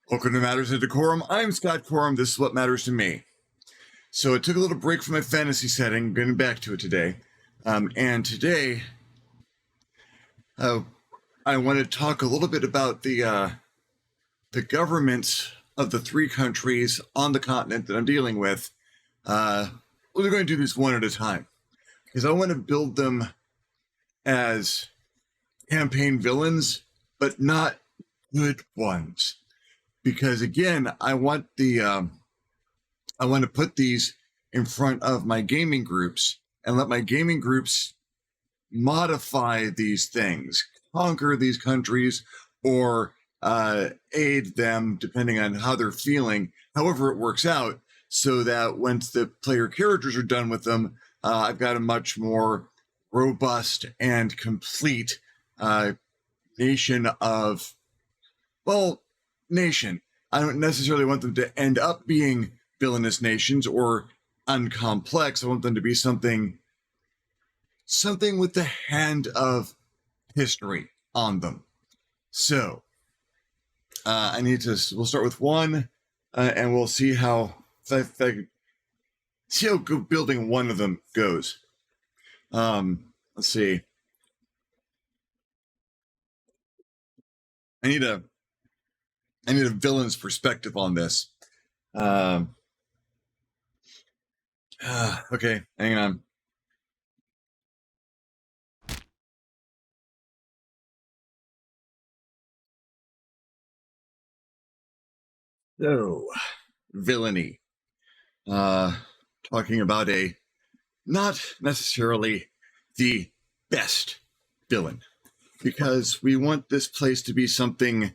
Welcome to Matters of DeCorum. I'm Scott Corum. This is what matters to me. So it took a little break from my fantasy setting, getting back to it today. And today, I want to talk a little bit about the governments of the three countries on the continent that I'm dealing with. We're going to do this one at a time because I want to build them as campaign villains, but not good ones. Because again, I want to put these in front of my gaming groups and let my gaming groups modify these things, conquer these countries, or aid them depending on how they're feeling, however it works out, so that once the player characters are done with them, I've got a much more robust and complete nation. I don't necessarily want them to end up being villainous nations or uncomplex. I want them to be something with the hand of history on them. So we'll start with one, and we'll see how building one of them goes. Let's see. I need a villain's perspective on this. Okay, hang on. So, villainy. Talking about not necessarily the best villain, because we want this place to be something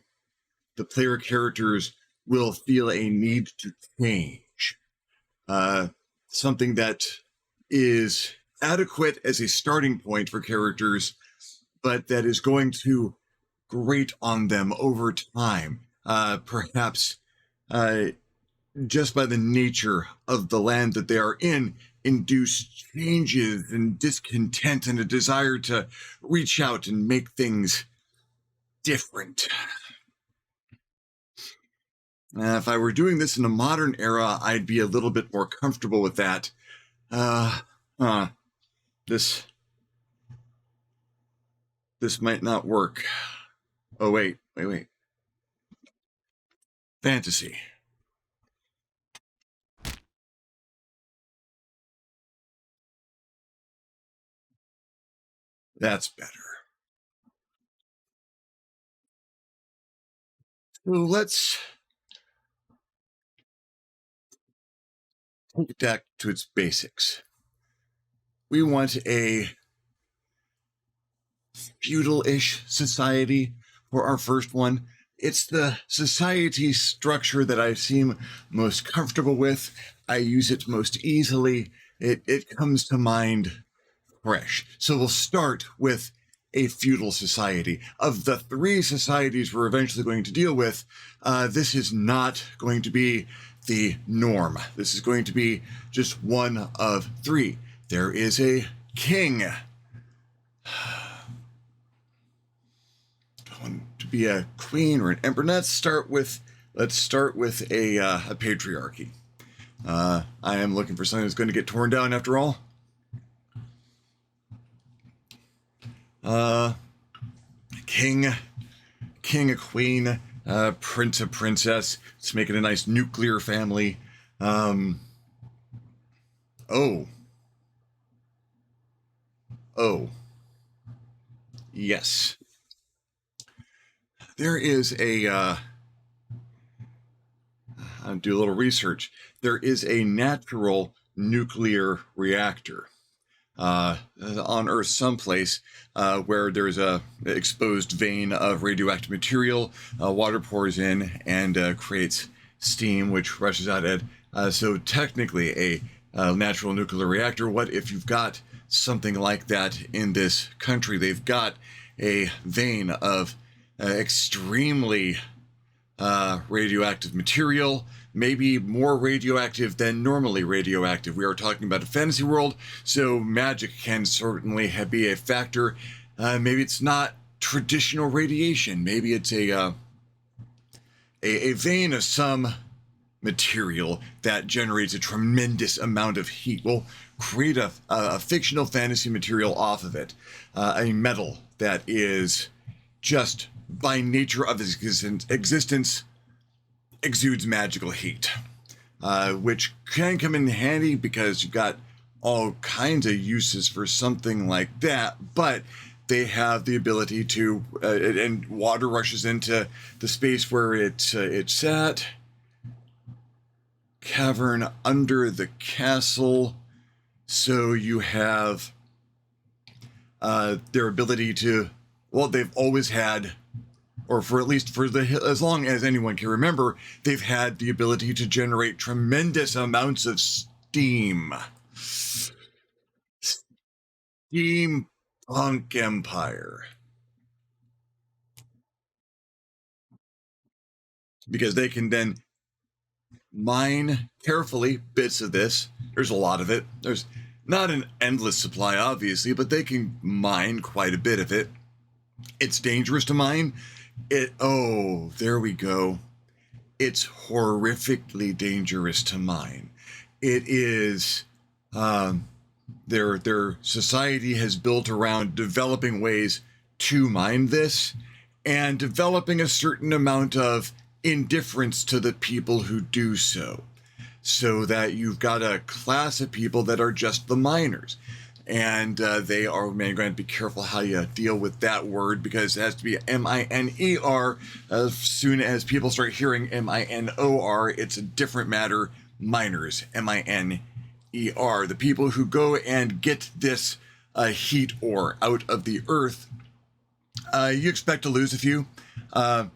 the player characters will feel a need to change. Something that is adequate as a starting point for characters, but that is going to grate on them over time. Perhaps just by the nature of the land that they are in, induce changes and discontent and a desire to reach out and make things different. If I were doing this in a modern era, I'd be a little bit more comfortable with that. This might not work. Oh, wait. Fantasy. That's better. So let's take it back to its basics. We want a feudal-ish society for our first one. It's the society structure that I seem most comfortable with. I use it most easily. It comes to mind fresh. So we'll start with a feudal society. Of the three societies we're eventually going to deal with, this is not going to be the norm. This is going to be just one of three. There is a king. I want to be a queen or an emperor. Let's start with a patriarchy. I am looking for something that's going to get torn down after all. King, a queen, prince, a princess. Let's make it a nice nuclear family. Yes. There is I'll do a little research. There is a natural nuclear reactor on Earth someplace where there's a exposed vein of radioactive material. Water pours in and creates steam, which rushes out at. So technically a natural nuclear reactor. What if you've got something like that in this country? They've got a vein of extremely radioactive material, maybe more radioactive than normally radioactive. We are talking about a fantasy world, so magic can certainly be a factor. Maybe it's not traditional radiation. Maybe it's a a vein of some material that generates a tremendous amount of heat. We'll create a fictional fantasy material off of it, a metal that is just by nature of its existence exudes magical heat, which can come in handy because you've got all kinds of uses for something like that, but they have the ability to, and water rushes into the space where it's at. Cavern under the castle, so you have their ability to, well, they've always had, or for at least for as long as anyone can remember, they've had the ability to generate tremendous amounts of steam. Steampunk Empire. Because they can then mine carefully bits of this. There's a lot of it. There's not an endless supply, obviously, but they can mine quite a bit of it. It's dangerous to mine. There we go. It's horrifically dangerous to mine. It is, their society has built around developing ways to mine this and developing a certain amount of indifference to the people who do so that you've got a class of people that are just the miners, and they are, man, going to be careful how you deal with that word, because it has to be M-I-N-E-R. As soon as people start hearing M-I-N-O-R, it's a different matter. Miners, M-I-N-E-R, the people who go and get this heat ore out of the earth. You expect to lose a few. I'm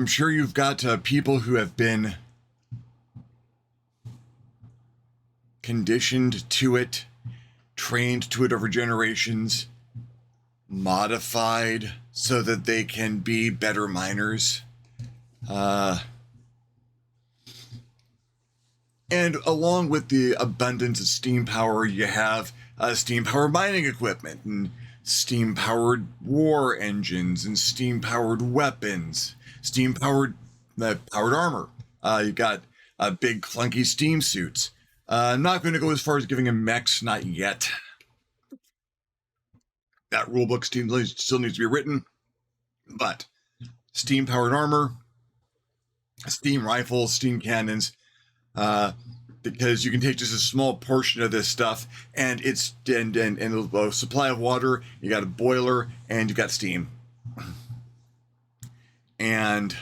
sure you've got people who have been conditioned to it, trained to it over generations, modified so that they can be better miners. And along with the abundance of steam power, you have steam-powered mining equipment and steam-powered war engines and steam-powered weapons. Steam-powered powered armor. You got big clunky steam suits. I'm not going to go as far as giving him mechs, not yet. That rulebook still needs to be written, but steam-powered armor, steam rifles, steam cannons, because you can take just a small portion of this stuff, and it's and a supply of water. You got a boiler, and you got steam. And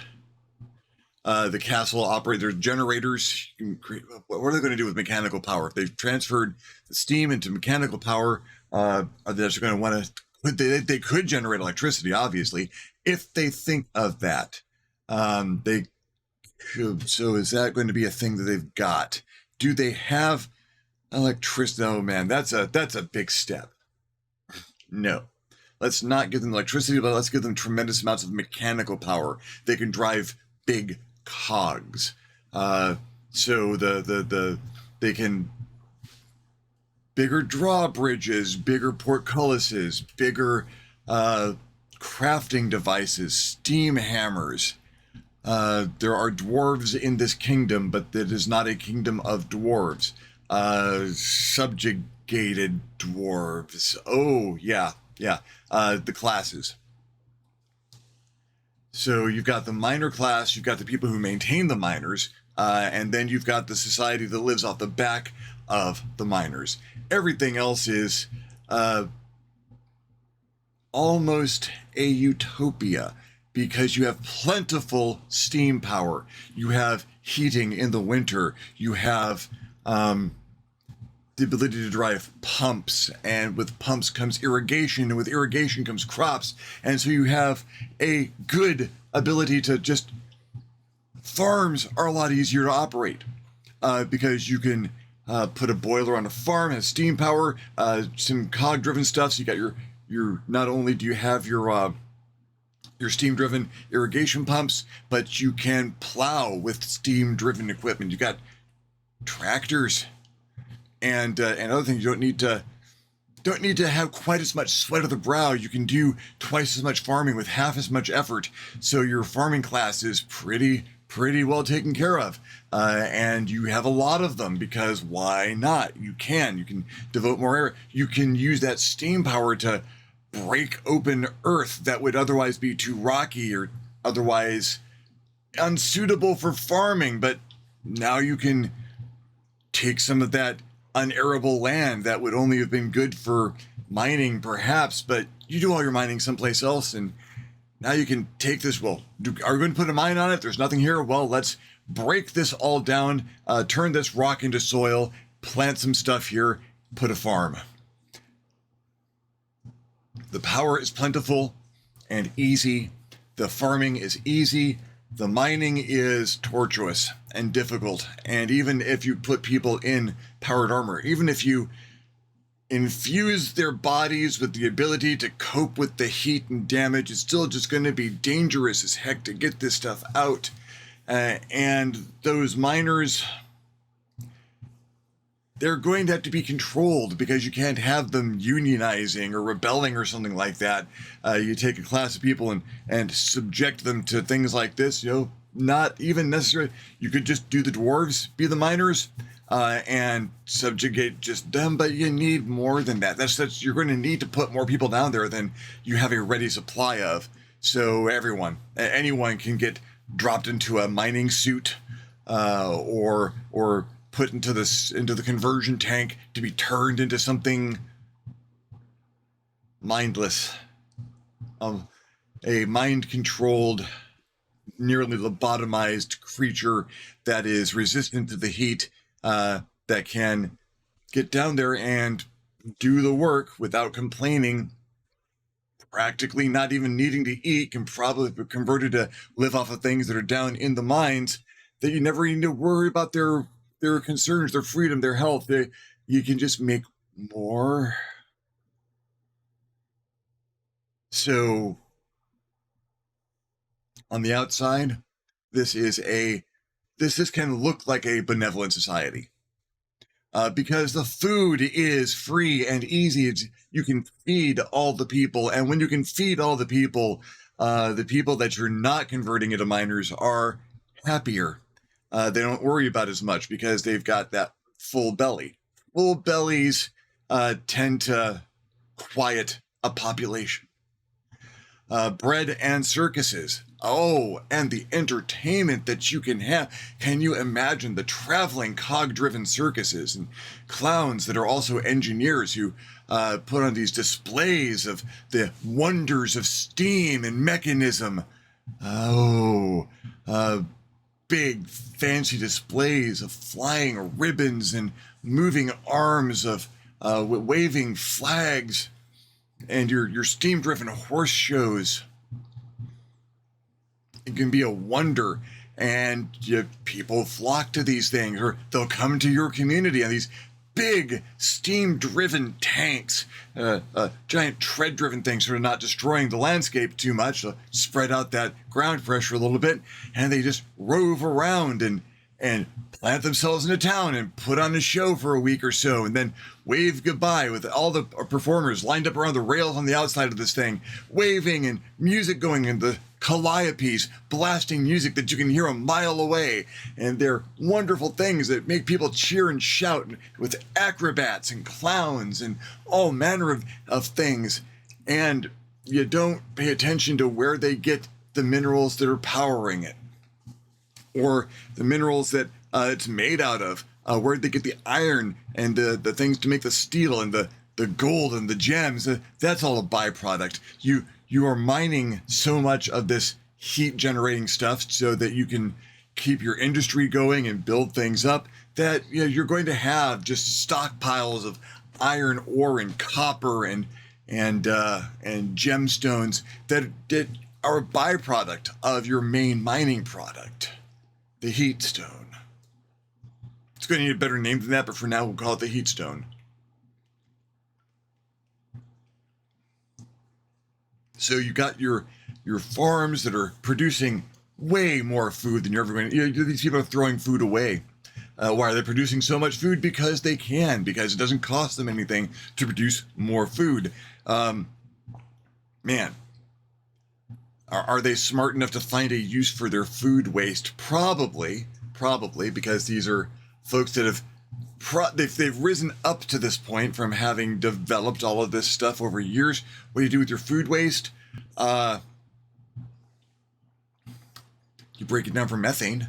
the castle operate. There's generators. What are they going to do with mechanical power? If they've transferred the steam into mechanical power, are they just going to want to? They could generate electricity, obviously, if they think of that. They could. So is that going to be a thing that they've got? Do they have electricity? Oh man, that's a big step. No. Let's not give them electricity, but let's give them tremendous amounts of mechanical power. They can drive big cogs. So they can bigger drawbridges, bigger portcullises, bigger crafting devices, steam hammers. There are dwarves in this kingdom, but it is not a kingdom of dwarves. Subjugated dwarves. Oh, yeah. The classes. So you've got the miner class, you've got the people who maintain the miners, and then you've got the society that lives off the back of the miners. Everything else is almost a utopia, because you have plentiful steam power. You have heating in the winter. You have the ability to drive pumps, and with pumps comes irrigation, and with irrigation comes crops. And so you have a good ability to just, farms are a lot easier to operate because you can put a boiler on a farm, has steam power, some cog driven stuff. So you got your not only do you have your steam driven irrigation pumps, but you can plow with steam driven equipment. You got tractors and other things. You don't need to don't need to have quite as much sweat of the brow. You can do twice as much farming with half as much effort. So your farming class is pretty well taken care of. And you have a lot of them because why not? You can devote more area. You can use that steam power to break open earth that would otherwise be too rocky or otherwise unsuitable for farming. But now you can take some of that unarable land that would only have been good for mining perhaps, but you do all your mining someplace else, and now you can take this. Well, are we going to put a mine on it? There's nothing here. Well, let's break this all down, turn this rock into soil, plant some stuff here, put a farm. The power is plentiful and easy. The farming is easy. The mining is tortuous and difficult. And even if you put people in powered armor, even if you infuse their bodies with the ability to cope with the heat and damage, it's still just going to be dangerous as heck to get this stuff out. And those miners, they're going to have to be controlled because you can't have them unionizing or rebelling or something like that. You take a class of people and subject them to things like this, not even necessarily. You could just do the dwarves, be the miners, and subjugate just them, but you need more than that. That's you're going to need to put more people down there than you have a ready supply of. So anyone can get dropped into a mining suit, or put into the conversion tank to be turned into something mindless, a mind-controlled, nearly lobotomized creature that is resistant to the heat, that can get down there and do the work without complaining, practically not even needing to eat, can probably be converted to live off of things that are down in the mines that you never need to worry about their concerns, their freedom, their health. You can just make more. So on the outside, this can look like a benevolent society, because the food is free and easy. You can feed all the people, and when you can feed all the people that you're not converting into miners are happier. They don't worry about as much because they've got that full belly. Full bellies tend to quiet a population. Bread and circuses. Oh, and the entertainment that you can have. Can you imagine the traveling cog-driven circuses and clowns that are also engineers who put on these displays of the wonders of steam and mechanism? Oh, big fancy displays of flying ribbons and moving arms of waving flags, and your steam-driven horse shows. It can be a wonder, and people flock to these things, or they'll come to your community on these big steam-driven tanks, giant tread-driven things that are not destroying the landscape too much. They'll spread out that ground pressure a little bit, and they just rove around and plant themselves in a town and put on a show for a week or so, and then wave goodbye with all the performers lined up around the rails on the outside of this thing, waving and music going, and the calliopes blasting music that you can hear a mile away. And they're wonderful things that make people cheer and shout, with acrobats and clowns and all manner of things. And you don't pay attention to where they get the minerals that are powering it, or the minerals that it's made out of, where they get the iron and the things to make the steel and the gold and the gems. That's all a byproduct. You are mining so much of this heat generating stuff so that you can keep your industry going and build things up, that you're going to have just stockpiles of iron ore and copper and gemstones that are a byproduct of your main mining product, the heat stone. It's going to need a better name than that, but for now we'll call it the heat stone. So you got your farms that are producing way more food than you're ever going to. These people are throwing food away. Why are they producing so much food? Because they can, because it doesn't cost them anything to produce more food. Man, are they smart enough to find a use for their food waste? Probably, because these are folks that have they've risen up to this point from having developed all of this stuff over years. What do you do with your food waste? You break it down for methane.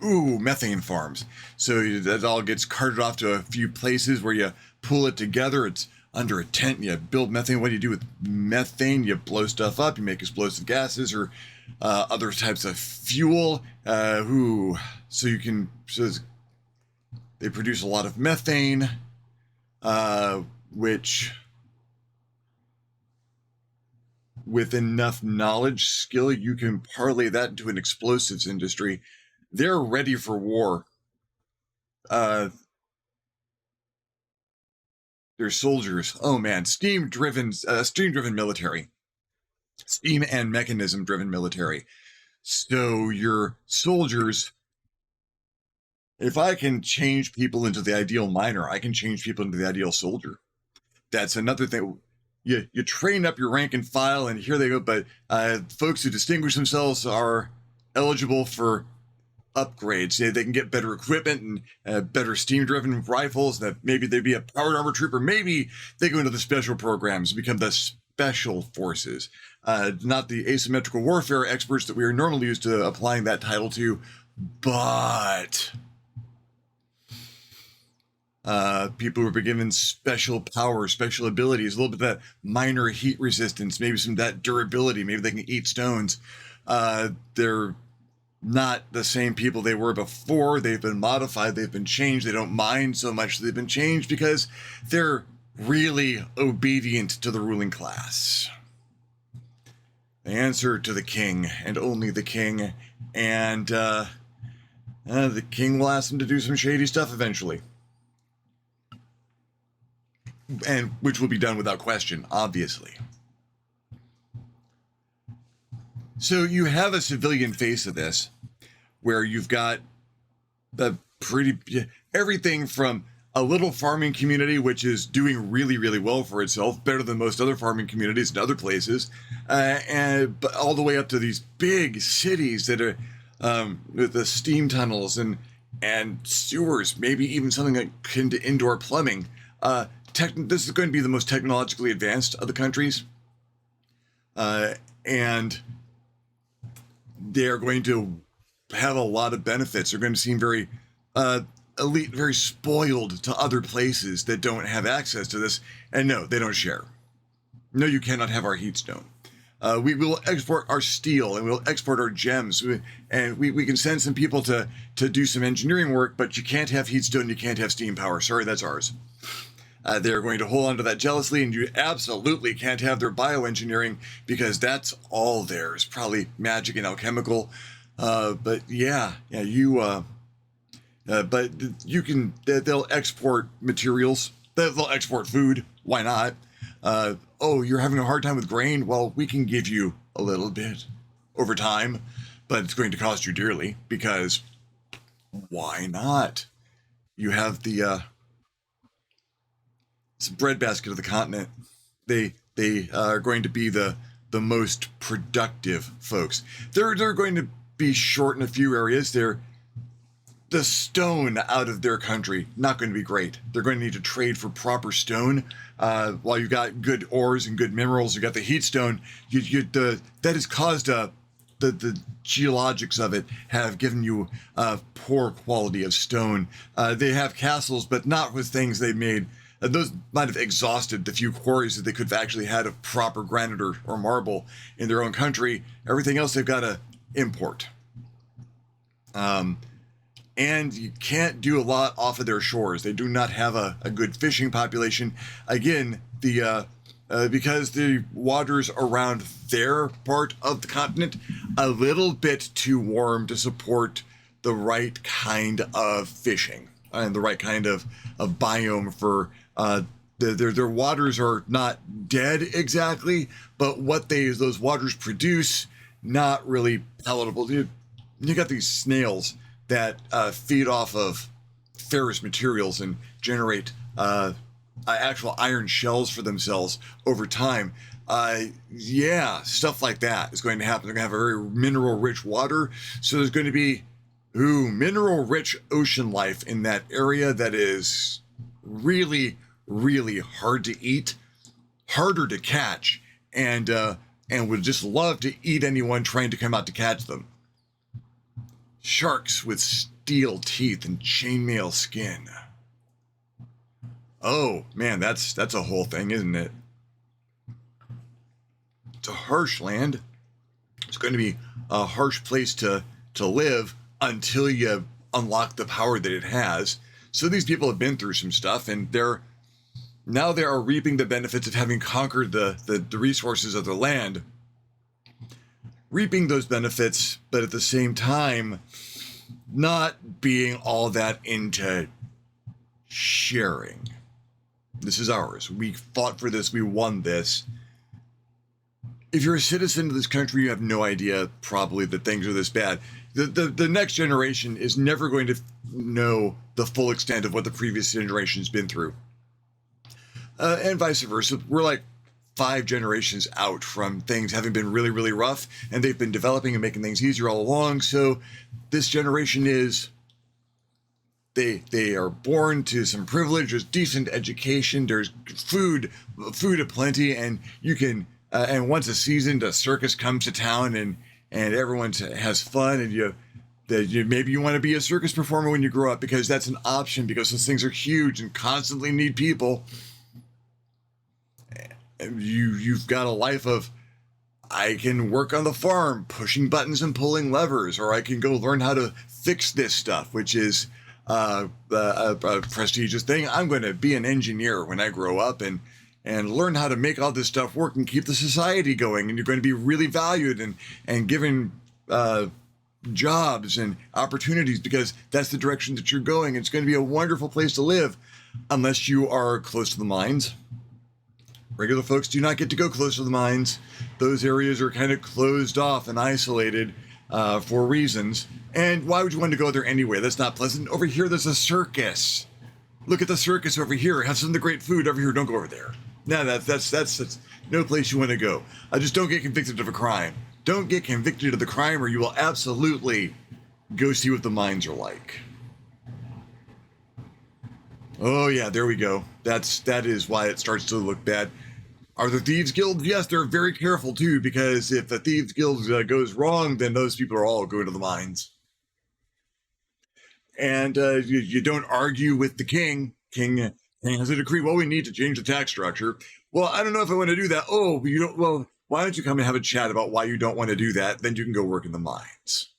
Ooh, methane farms. So that all gets carted off to a few places where you pull it together. It's under a tent and you build methane. What do you do with methane? You blow stuff up, you make explosive gases or other types of fuel. So you can, they produce a lot of methane, which with enough knowledge, skill, you can parlay that into an explosives industry. They're ready for war. They're soldiers. Oh man, steam-driven military. Steam and mechanism-driven military. So your soldiers, if I can change people into the ideal miner, I can change people into the ideal soldier. That's another thing. You train up your rank and file, and here they go. But folks who distinguish themselves are eligible for upgrades. They can get better equipment and better steam-driven rifles. That maybe they'd be a powered armor trooper. Maybe they go into the special programs, become the special forces. Not the asymmetrical warfare experts that we are normally used to applying that title to, but people who are given special powers, special abilities, a little bit of that minor heat resistance, maybe some of that durability. Maybe they can eat stones. They're not the same people they were before. They've been modified. They've been changed. They don't mind so much they've been changed because they're really obedient to the ruling class. They answer to the king and only the king. And the king will ask them to do some shady stuff eventually. And which will be done without question, obviously. So you have a civilian face of this, where you've got the everything from a little farming community, which is doing really, really well for itself, better than most other farming communities in other places, but all the way up to these big cities that are with the steam tunnels and sewers, maybe even something akin to indoor plumbing. This is going to be the most technologically advanced of the countries, and they're going to have a lot of benefits. They're going to seem very elite, very spoiled to other places that don't have access to this. And no, they don't share. No, you cannot have our heat stone. We will export our steel and we'll export our gems. And we can send some people to do some engineering work, but you can't have heat stone, you can't have steam power. Sorry, that's ours. They're going to hold on to that jealously, and you absolutely can't have their bioengineering because that's all theirs. Probably magic and alchemical. But you can, they'll export materials. They'll export food. Why not? Oh, you're having a hard time with grain? Well, we can give you a little bit over time, but it's going to cost you dearly because why not? You have the breadbasket of the continent. They are going to be the most productive folks. They're going to be short in a few areas. The stone out of their country, not going to be great. They're going to need to trade for proper stone. While you've got good ores and good minerals, you've got the heat stone. That has caused the geologics of it have given you a poor quality of stone. They have castles, but not with things they made. Those might have exhausted the few quarries that they could have actually had of proper granite or marble in their own country. Everything else they've got to import. And you can't do a lot off of their shores. They do not have a good fishing population. Again, because the waters around their part of the continent, a little bit too warm to support the right kind of fishing and the right kind of biome for their waters are not dead exactly, but what those waters produce, not really palatable. You got these snails that feed off of ferrous materials and generate actual iron shells for themselves over time. Yeah, stuff like that is going to happen. They're going to have a very mineral-rich water, so there's going to be mineral-rich ocean life in that area that is really, really hard to eat, harder to catch, and would just love to eat anyone trying to come out to catch them. Sharks with steel teeth and chainmail skin. Oh man, that's a whole thing, isn't it? It's a harsh land. It's going to be a harsh place to live until you unlock the power that it has. So these people have been through some stuff, and they are reaping the benefits of having conquered the resources of the land. Reaping those benefits, but at the same time, not being all that into sharing. This is ours. We fought for this. We won this. If you're a citizen of this country, you have no idea probably that things are this bad. The next generation is never going to know the full extent of what the previous generation's been through. And vice versa. We're like 5 generations out from things having been really, really rough, and they've been developing and making things easier all along. So this generation is, they are born to some privilege. There's decent education. There's food aplenty, and you can, and once a season, a circus comes to town, and everyone has fun, and maybe you want to be a circus performer when you grow up, because that's an option, because those things are huge and constantly need people. You've got a life of, I can work on the farm, pushing buttons and pulling levers, or I can go learn how to fix this stuff, which is a prestigious thing. I'm going to be an engineer when I grow up and learn how to make all this stuff work and keep the society going. And you're going to be really valued and given jobs and opportunities, because that's the direction that you're going. It's going to be a wonderful place to live, unless you are close to the mines. Regular folks do not get to go close to the mines. Those areas are kind of closed off and isolated for reasons. And why would you want to go there anyway? That's not pleasant. Over here, there's a circus. Look at the circus over here. Have some of the great food over here. Don't go over there. No, that's no place you want to go. Just don't get convicted of a crime. Don't get convicted of the crime, or you will absolutely go see what the mines are like. Oh yeah, there we go. That is why it starts to look bad. Are there thieves guilds? Yes, they're very careful too, because if the thieves guild goes wrong, then those people are all going to the mines. And you don't argue with the king. King has a decree. Well, we need to change the tax structure. Well, I don't know if I want to do that. Oh, you don't. Well, why don't you come and have a chat about why you don't want to do that? Then you can go work in the mines.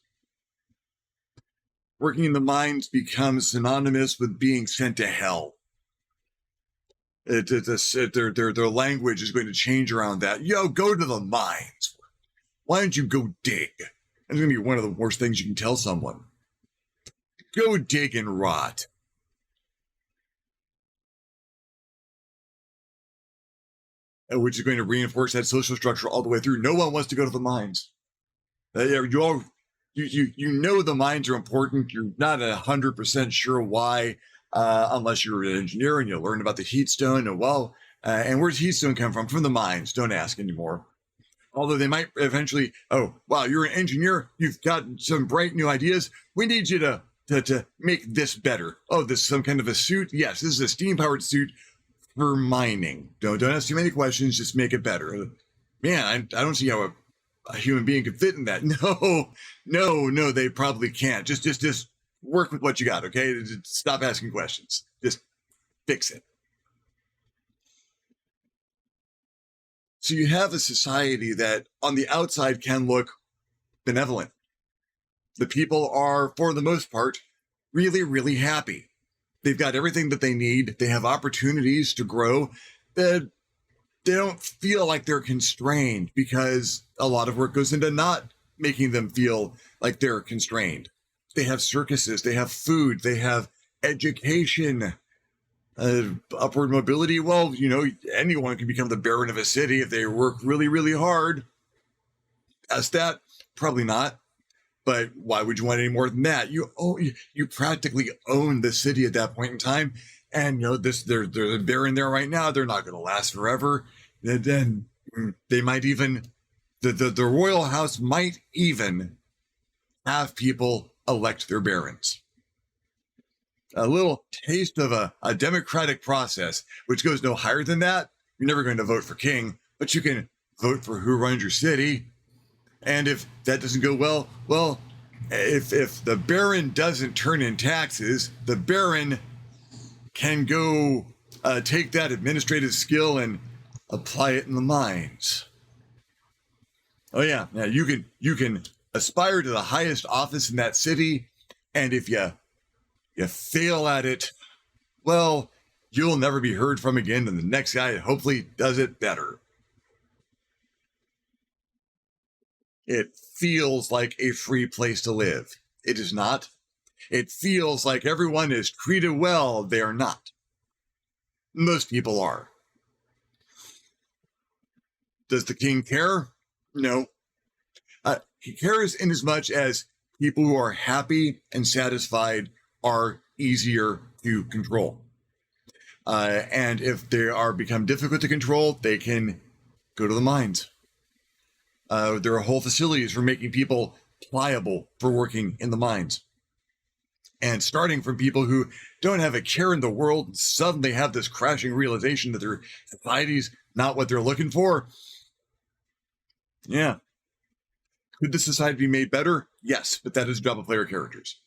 Working in the mines becomes synonymous with being sent to hell. Their language is going to change around that. Yo, go to the mines. Why don't you go dig? That's going to be one of the worst things you can tell someone. Go dig and rot. Which is going to reinforce that social structure all the way through. No one wants to go to the mines. You know the mines are important. You're not 100% sure why, unless you're an engineer and you learn about the heat stone. And where's heat stone come from? From the mines. Don't ask anymore. Although they might eventually, oh, wow, you're an engineer. You've got some bright new ideas. We need you to make this better. Oh, this is some kind of a suit? Yes, this is a steam-powered suit for mining. Don't ask too many questions. Just make it better. Man, I don't see how a human being could fit in that. No, they probably can't. Just work with what you got, okay? Just stop asking questions. Just fix it. So you have a society that on the outside can look benevolent. The people are, for the most part, really, really happy. They've got everything that they need. They have opportunities to grow. They don't feel like they're constrained, because a lot of work goes into not making them feel like they're constrained. They have circuses, they have food, they have education, upward mobility. Well, anyone can become the baron of a city if they work really, really hard. As that, probably not. But why would you want any more than that? You practically own the city at that point in time, and there's a baron there right now. They're not going to last forever. And then they might even the royal house might even have people elect their barons. A little taste of a democratic process, which goes no higher than that. You're never going to vote for king, but you can vote for who runs your city. And if that doesn't go well, if the baron doesn't turn in taxes, the baron can go take that administrative skill and apply it in the mines. Oh yeah, you can aspire to the highest office in that city, and if you fail at it, well, you'll never be heard from again, and the next guy hopefully does it better. It feels like a free place to live. It is not. It feels like everyone is treated well. They are not. Most people are. Does the king care? No. He cares in as much as people who are happy and satisfied are easier to control. And if they are become difficult to control, they can go to the mines. There are whole facilities for making people pliable for working in the mines. And starting from people who don't have a care in the world and suddenly have this crashing realization that their society's not what they're looking for. Yeah. Could the society be made better? Yes, but that is the job of player characters.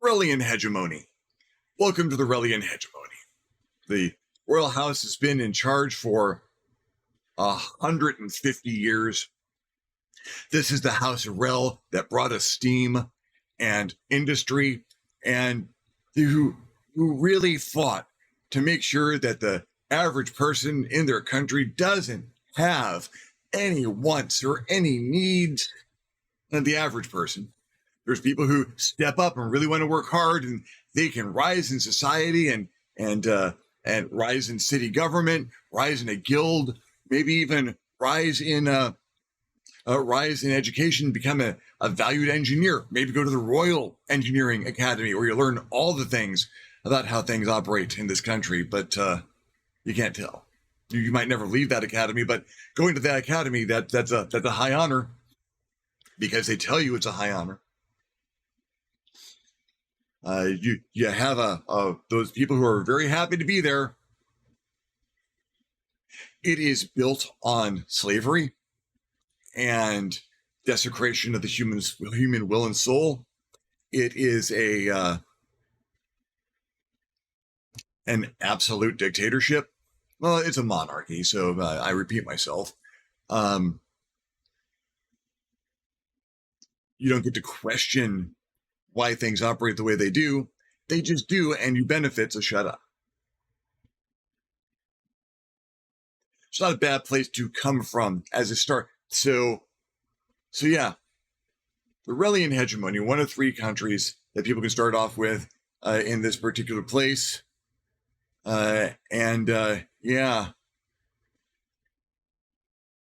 Relian hegemony. Welcome to the Relian hegemony. The royal house has been in charge for 150 years. This is the House of Rel that brought us steam and industry, and who really fought to make sure that the average person in their country doesn't have any wants or any needs of the average person. There's people who step up and really want to work hard, and they can rise in society and rise in city government, rise in a guild, maybe even rise in education, become a valued engineer, maybe go to the Royal Engineering Academy where you learn all the things about how things operate in this country, but you can't tell. You might never leave that academy, but going to that academy, that's a high honor because they tell you it's a high honor. You have those people who are very happy to be there. It is built on slavery and desecration of the human will and soul. It is an absolute dictatorship. Well, it's a monarchy, so I repeat myself. You don't get to question why things operate the way they do. They just do, and you benefit, so shut up. It's not a bad place to come from as a start. So yeah, the Relian hegemony, one of 3 countries that people can start off with in this particular place. Yeah,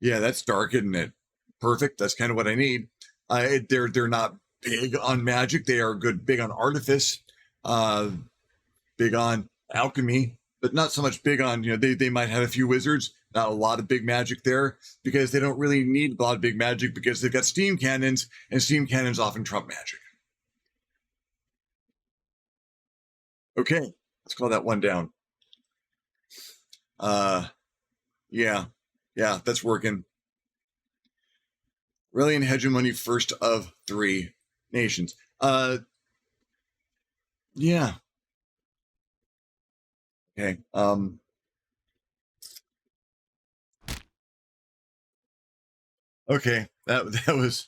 that's dark, isn't it? Perfect. That's kind of what I need. They're not big on magic. They are big on artifice, big on alchemy, but not so much big on, they might have a few wizards, not a lot of big magic there because they don't really need a lot of big magic because they've got steam cannons, and steam cannons often trump magic. Okay, let's call that one down. Yeah, that's working. Relian hegemony, first of 3 nations. Yeah. Okay. Okay. That was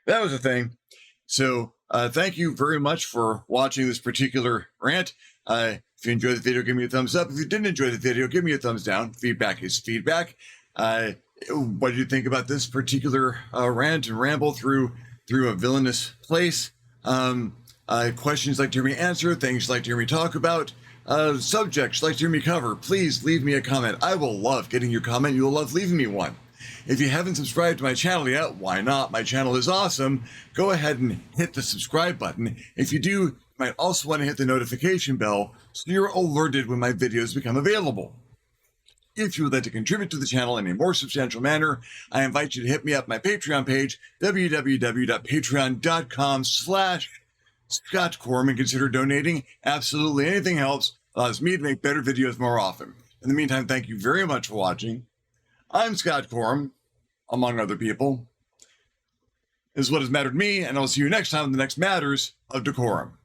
a thing. So thank you very much for watching this particular rant. If you enjoyed the video, give me a thumbs up. If you didn't enjoy the video, give me a thumbs down. Feedback is feedback. What did you think about this particular rant and ramble through a villainous place? Questions you'd like to hear me answer, things you'd like to hear me talk about, subjects you'd like to hear me cover, please leave me a comment. I will love getting your comment. You'll love leaving me one. If you haven't subscribed to my channel yet, why not? My channel is awesome. Go ahead and hit the subscribe button. If you do, you might also want to hit the notification bell so you're alerted when my videos become available. If you would like to contribute to the channel in a more substantial manner, I invite you to hit me up my Patreon page, www.patreon.com/ScottCorum, and consider donating. Absolutely anything helps. Allows me to make better videos more often. In the meantime, thank you very much for watching. I'm Scott Corum, among other people. This is what has mattered to me, and I'll see you next time in the next Matters of Decorum.